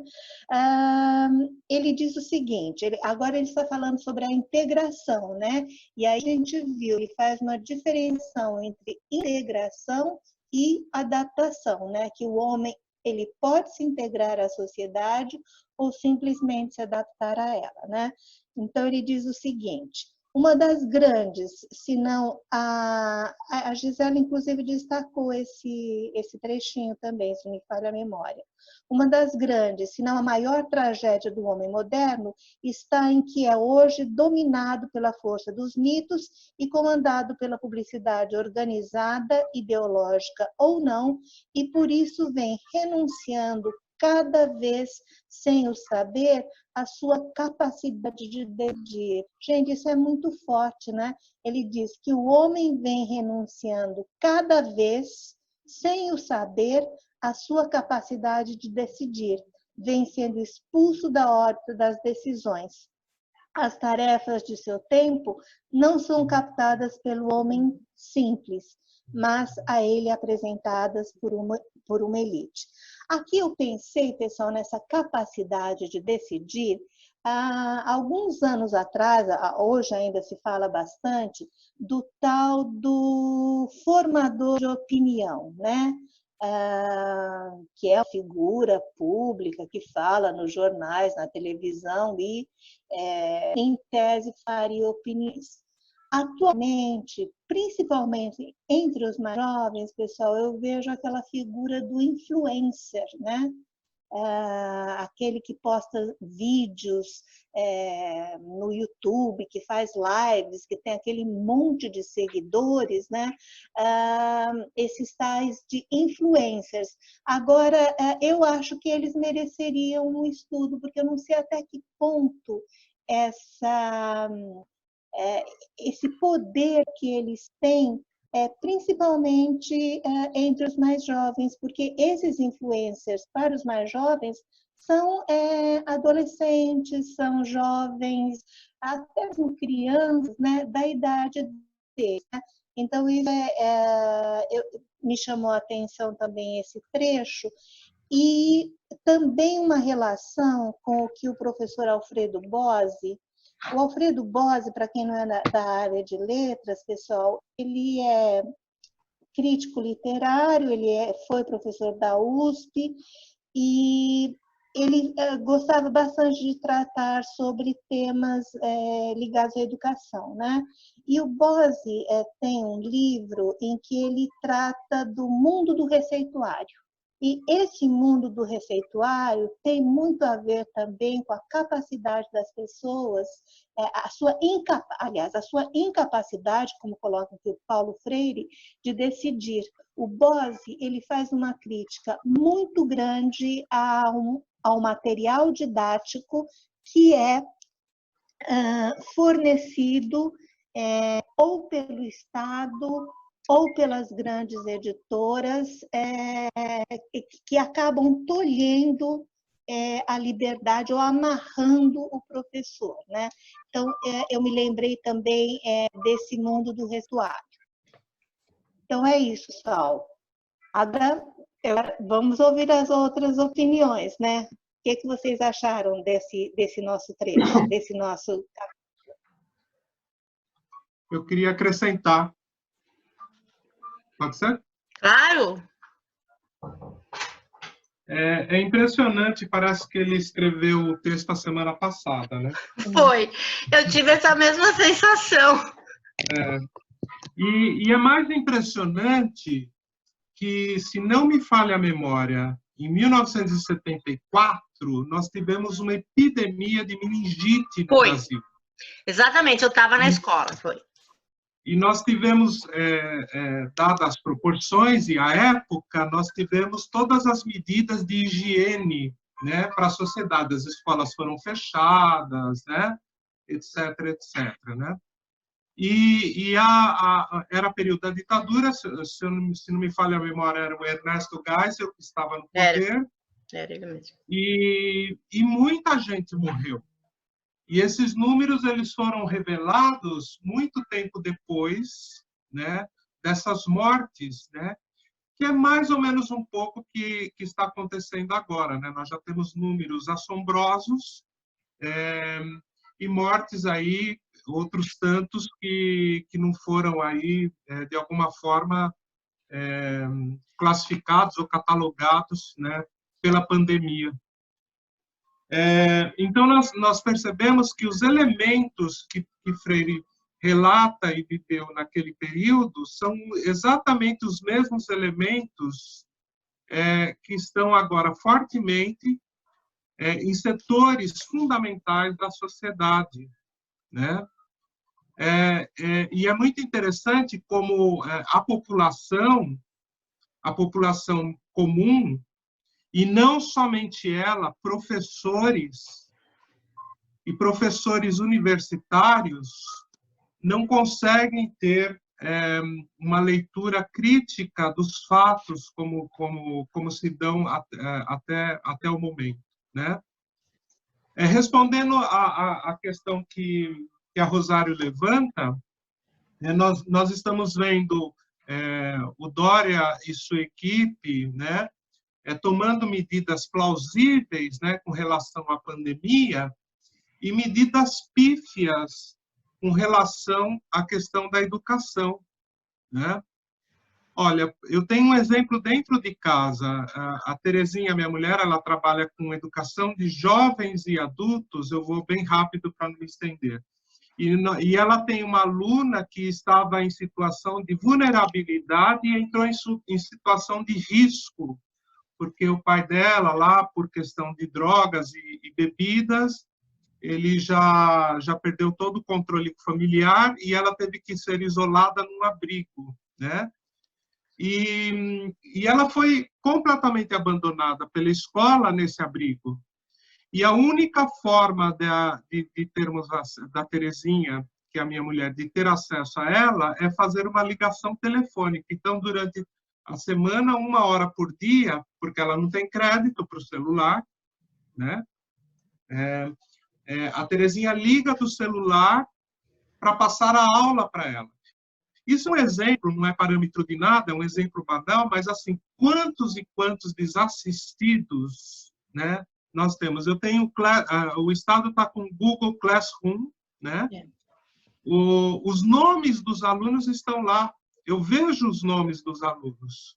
Speaker 3: Ele diz o seguinte, agora ele está falando sobre a integração, né? E aí a gente viu, ele faz uma diferenciação entre integração e adaptação, né? Que o homem, ele pode se integrar à sociedade ou simplesmente se adaptar a ela, né? Então ele diz o seguinte: Uma das grandes, se não a Gisela inclusive destacou esse trechinho também, se me falha a memória. Uma das grandes, se não a maior tragédia do homem moderno, está em que é hoje dominado pela força dos mitos e comandado pela publicidade organizada, ideológica ou não, e por isso vem renunciando cada vez, sem o saber, a sua capacidade de decidir. Gente, isso é muito forte, né? Ele diz que o homem vem renunciando cada vez, sem o saber, a sua capacidade de decidir, vem sendo expulso da órbita das decisões. As tarefas de seu tempo não são captadas pelo homem simples, mas a ele apresentadas por uma elite. Aqui eu pensei, pessoal, nessa capacidade de decidir. Há alguns anos atrás, hoje ainda se fala bastante, do tal do formador de opinião, né? Que é a figura pública que fala nos jornais, na televisão e, em tese, faria opiniões. Atualmente, principalmente entre os mais jovens, pessoal, eu vejo aquela figura do influencer, né? Aquele que posta vídeos no YouTube, que faz lives, que tem aquele monte de seguidores, né? Esses tais de influencers. Agora, eu acho que eles mereceriam um estudo, porque eu não sei até que ponto esse poder que eles têm, principalmente entre os mais jovens, porque esses influencers para os mais jovens são adolescentes, são jovens, até mesmo crianças, né, da idade deles. Né? Então, isso me chamou a atenção também esse trecho, e também uma relação com o que o professor Alfredo Bose. O Alfredo Bose, para quem não é da área de letras, pessoal, ele é crítico literário, foi professor da USP e ele gostava bastante de tratar sobre temas ligados à educação, né? E o Bose tem um livro em que ele trata do mundo do receituário. E esse mundo do receituário tem muito a ver também com a capacidade das pessoas, a sua incapacidade, como coloca aqui o Paulo Freire, de decidir. O Bose, ele faz uma crítica muito grande ao material didático que é fornecido ou pelo Estado ou pelas grandes editoras que acabam tolhendo a liberdade ou amarrando o professor, né? Então, eu me lembrei também desse mundo do receituário. Então, é isso, pessoal. Agora, vamos ouvir as outras opiniões, né? O que vocês acharam desse nosso trecho, desse nosso...
Speaker 2: Eu queria acrescentar. Pode ser?
Speaker 1: Claro!
Speaker 2: É impressionante, parece que ele escreveu o texto a semana passada, né?
Speaker 1: Foi, eu tive essa mesma sensação.
Speaker 2: E é mais impressionante que, se não me falha a memória, em 1974, nós tivemos uma epidemia de meningite no Brasil.
Speaker 1: Exatamente, eu estava na escola, foi.
Speaker 2: E nós tivemos, dadas as proporções e a época, nós tivemos todas as medidas de higiene, né, para a sociedade. As escolas foram fechadas, né, etc., etc., né? Era período da ditadura, se não me falha a memória, era o Ernesto Geisel que estava no poder.
Speaker 1: Era ele mesmo.
Speaker 2: E muita gente morreu. E esses números eles foram revelados muito tempo depois, né, dessas mortes, né, que é mais ou menos um pouco que está acontecendo agora, né? Nós já temos números assombrosos e mortes aí, outros tantos que não foram aí de alguma forma classificados ou catalogados, né, pela pandemia. Então, nós percebemos que os elementos que Freire relata e viveu naquele período são exatamente os mesmos elementos que estão agora fortemente em setores fundamentais da sociedade, né? E é muito interessante como a população comum, e não somente ela, professores e professores universitários, não conseguem ter uma leitura crítica dos fatos como se dão até o momento, né? Respondendo à questão que a Rosário levanta, nós estamos vendo o Dória e sua equipe, né, tomando medidas plausíveis, né, com relação à pandemia e medidas pífias com relação à questão da educação, né? Olha, eu tenho um exemplo dentro de casa. A Terezinha, minha mulher, ela trabalha com educação de jovens e adultos. Eu vou bem rápido para não me estender. E ela tem uma aluna que estava em situação de vulnerabilidade e entrou em situação de risco, porque o pai dela, lá, por questão de drogas e bebidas, ele já perdeu todo o controle familiar e ela teve que ser isolada num abrigo, né? E ela foi completamente abandonada pela escola nesse abrigo. E a única forma de termos da Terezinha, que é a minha mulher, de ter acesso a ela, é fazer uma ligação telefônica. Então, durante a semana, 1 hora por dia, porque ela não tem crédito para o celular, né? A Terezinha liga do celular para passar a aula para ela. Isso é um exemplo, não é parâmetro de nada, é um exemplo banal, mas, assim, quantos e quantos desassistidos, né, nós temos. Eu tenho, o Estado está com o Google Classroom, né? Os nomes dos alunos estão lá. Eu vejo os nomes dos alunos,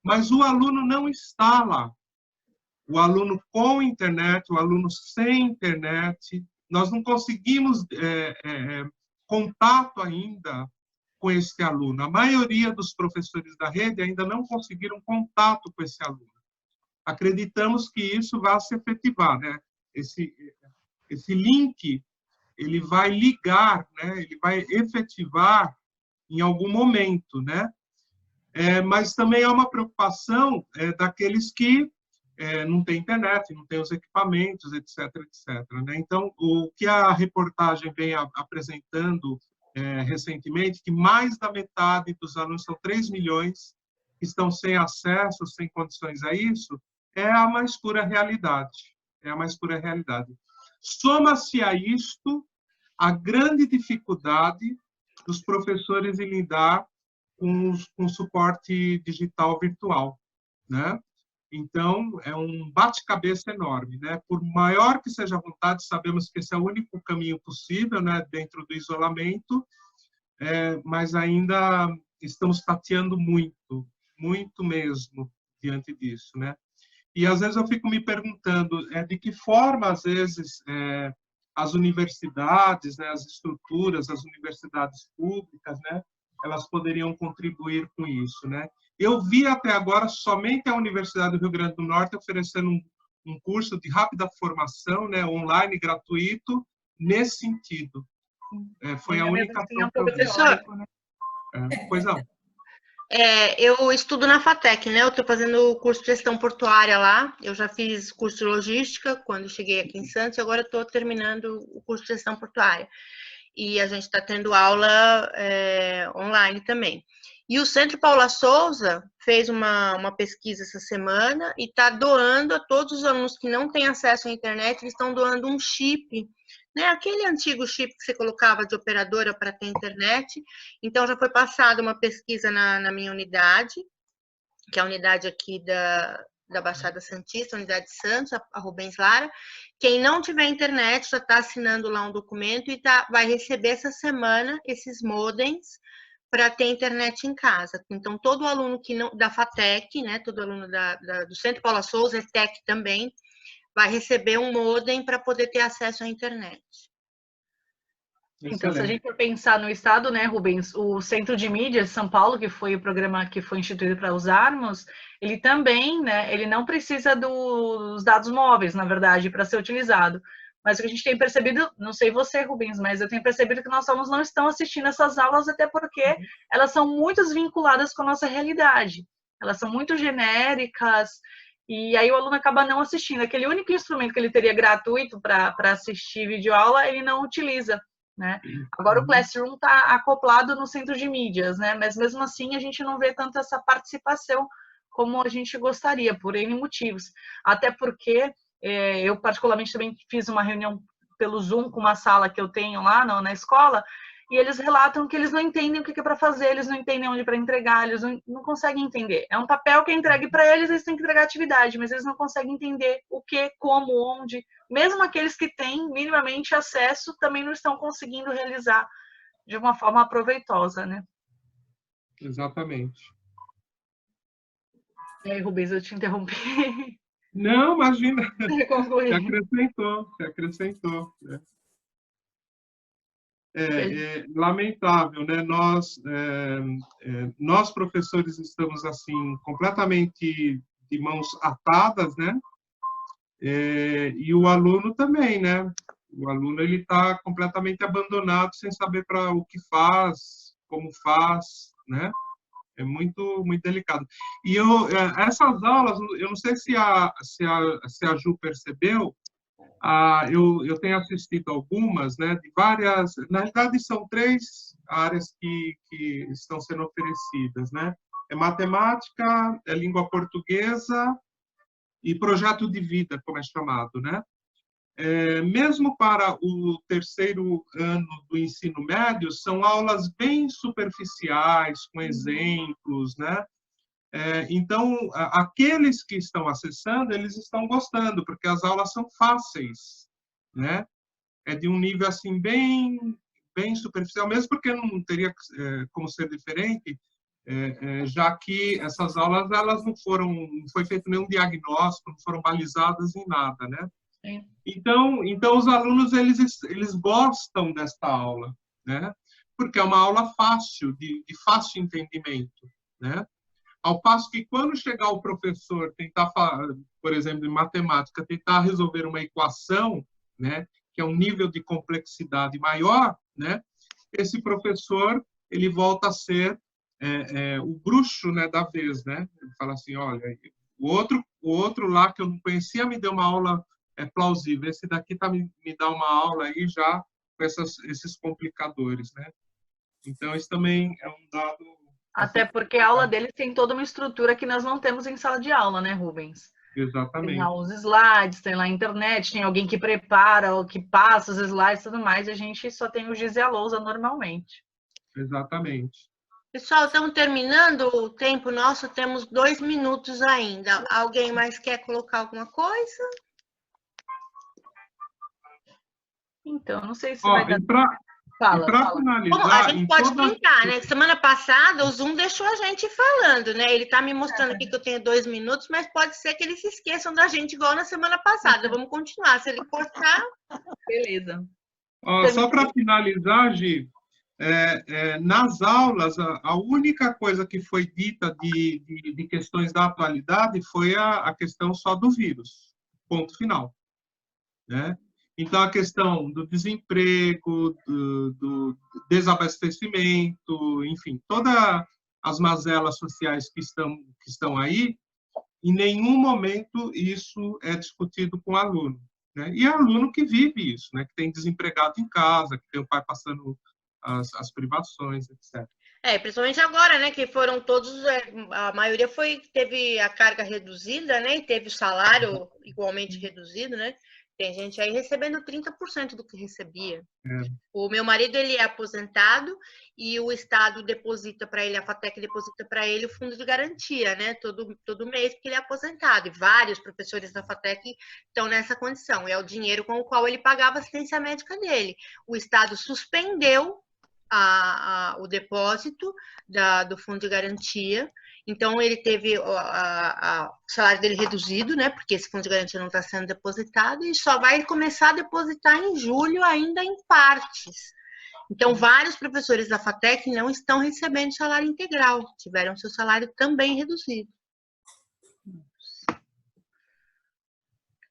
Speaker 2: mas o aluno não está lá. O aluno com internet, o aluno sem internet, nós não conseguimos contato ainda com esse aluno. A maioria dos professores da rede ainda não conseguiram contato com esse aluno. Acreditamos que isso vai se efetivar, né? Esse link, ele vai ligar, né? Ele vai efetivar em algum momento, né? Mas também há uma preocupação daqueles que não têm internet, não têm os equipamentos, etc., etc., né? Então, o que a reportagem vem apresentando recentemente, que mais da metade dos alunos, são 3 milhões, que estão sem acesso, sem condições a isso, é a mais pura realidade. É a mais pura realidade. Soma-se a isto a grande dificuldade dos professores em lidar com o suporte digital virtual, né? Então, é um bate-cabeça enorme, né? Por maior que seja a vontade, sabemos que esse é o único caminho possível, né, dentro do isolamento, mas ainda estamos tateando muito, muito mesmo diante disso, né? E às vezes eu fico me perguntando de que forma, às vezes, as universidades, né, as estruturas, as universidades públicas, né, elas poderiam contribuir com isso, né? Eu vi até agora somente a Universidade do Rio Grande do Norte oferecendo um curso de rápida formação, né, online, gratuito, nesse sentido. Foi a única ação que eu vi.
Speaker 1: Professor,
Speaker 2: Pois não.
Speaker 1: Eu estudo na FATEC, né? Eu estou fazendo o curso de gestão portuária lá. Eu já fiz curso de logística quando cheguei aqui em Santos, e agora estou terminando o curso de gestão portuária. E a gente está tendo aula online também. E o Centro Paula Souza fez uma pesquisa essa semana e está doando a todos os alunos que não têm acesso à internet, eles estão doando um chip, né? Aquele antigo chip que você colocava de operadora para ter internet. Então, já foi passada uma pesquisa na minha unidade, que é a unidade aqui da Baixada Santista, a unidade de Santos, a Rubens Lara. Quem não tiver internet já está assinando lá um documento e vai receber essa semana esses modems para ter internet em casa. Então, todo aluno da FATEC, né, todo aluno do Centro Paula Souza, ETEC também, vai receber um modem para poder ter acesso à internet.
Speaker 6: Então, se a
Speaker 2: Excelente.
Speaker 6: gente for pensar no estado, né, Rubens, o Centro de Mídias de São Paulo, que foi o programa que foi instituído para usarmos, ele também, né, ele não precisa dos dados móveis, na verdade, para ser utilizado. Mas o que a gente tem percebido, não sei você, Rubens, mas eu tenho percebido que nossos alunos não estão assistindo essas aulas, até porque elas são muito desvinculadas com a nossa realidade. Elas são muito genéricas, e aí o aluno acaba não assistindo. Aquele único instrumento que ele teria gratuito para assistir videoaula, ele não utiliza, né? Agora o Classroom está acoplado no centro de mídias, né? Mas mesmo assim a gente não vê tanto essa participação como a gente gostaria, por N motivos. Até porque eu particularmente também fiz uma reunião pelo Zoom com uma sala que eu tenho lá na escola, e eles relatam que eles não entendem o que é para fazer, eles não entendem onde para entregar, eles não conseguem entender. É um papel que é entregue para eles, eles têm que entregar atividade, mas eles não conseguem entender o que, como, onde. Mesmo aqueles que têm minimamente acesso também não estão conseguindo realizar de uma forma proveitosa, né?
Speaker 2: Exatamente.
Speaker 6: E aí, Rubens, eu te interrompi.
Speaker 2: Não, imagina.
Speaker 6: Concluí.
Speaker 2: Você acrescentou. Né? Lamentável, né? Nós professores estamos assim completamente de mãos atadas, né? E o aluno também, né? O aluno ele está completamente abandonado, sem saber para o que faz, como faz, né? É muito delicado. E essas aulas, eu não sei se a Ju percebeu. Eu tenho assistido algumas, né, de várias. Na realidade, são 3 áreas que estão sendo oferecidas, né? É matemática, é língua portuguesa e projeto de vida, como é chamado, né? Mesmo para o 3º ano do ensino médio, são aulas bem superficiais, com exemplos, né? Então, aqueles que estão acessando, eles estão gostando, porque as aulas são fáceis, né? É de um nível assim bem superficial, mesmo porque não teria como ser diferente, já que essas aulas elas não foi feito nenhum diagnóstico, não foram balizadas em nada, né?
Speaker 6: Sim.
Speaker 2: Então os alunos eles gostam desta aula, né? Porque é uma aula fácil, de fácil entendimento, né? Ao passo que quando chegar o professor tentar, por exemplo, em matemática, tentar resolver uma equação, né, que é um nível de complexidade maior, né, esse professor ele volta a ser o bruxo, né, da vez, né? Ele fala assim, olha, o outro lá que eu não conhecia me deu uma aula plausível, esse daqui me dá uma aula aí já com esses complicadores, né? Então isso também é um dado.
Speaker 6: Até porque a aula deles tem toda uma estrutura que nós não temos em sala de aula, né, Rubens?
Speaker 2: Exatamente.
Speaker 6: Tem lá os slides, tem lá a internet, tem alguém que prepara, ou que passa os slides e tudo mais, e a gente só tem o giz e a lousa normalmente.
Speaker 2: Exatamente.
Speaker 1: Pessoal, estamos terminando o tempo nosso, temos 2 minutos ainda. Alguém mais quer colocar alguma coisa?
Speaker 6: Então, não sei se vai dar...
Speaker 2: Para finalizar...
Speaker 1: Bom, a gente pode brincar, né? Semana passada o Zoom deixou a gente falando, né? Ele está me mostrando aqui que eu tenho 2 minutos, mas pode ser que eles se esqueçam da gente igual na semana passada. Vamos continuar. Se ele cortar...
Speaker 6: Beleza.
Speaker 2: Só para finalizar, Gi, nas aulas, a única coisa que foi dita de questões da atualidade foi a questão só do vírus. Ponto final. Né? Então, a questão do desemprego, do desabastecimento, enfim, todas as mazelas sociais que estão aí, em nenhum momento isso é discutido com o aluno. Né? E é aluno que vive isso, né? Que tem desempregado em casa, que tem o pai passando as privações, etc.
Speaker 1: Principalmente agora, né? Que foram todos, a maioria teve a carga reduzida, né? E teve o salário igualmente reduzido, né? Tem gente aí recebendo 30% do que recebia. O meu marido, ele é aposentado e o Estado deposita para ele, a FATEC deposita para ele o fundo de garantia, né? Todo mês, porque ele é aposentado. E vários professores da FATEC estão nessa condição. É o dinheiro com o qual ele pagava a assistência médica dele. O Estado suspendeu o depósito do fundo de garantia. Então, ele teve o salário dele reduzido, né? Porque esse fundo de garantia não está sendo depositado e só vai começar a depositar em julho, ainda em partes. Então, vários professores da FATEC não estão recebendo salário integral, tiveram seu salário também reduzido.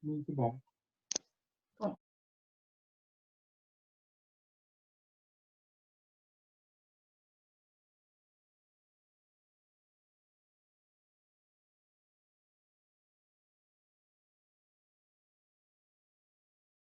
Speaker 2: Muito bom.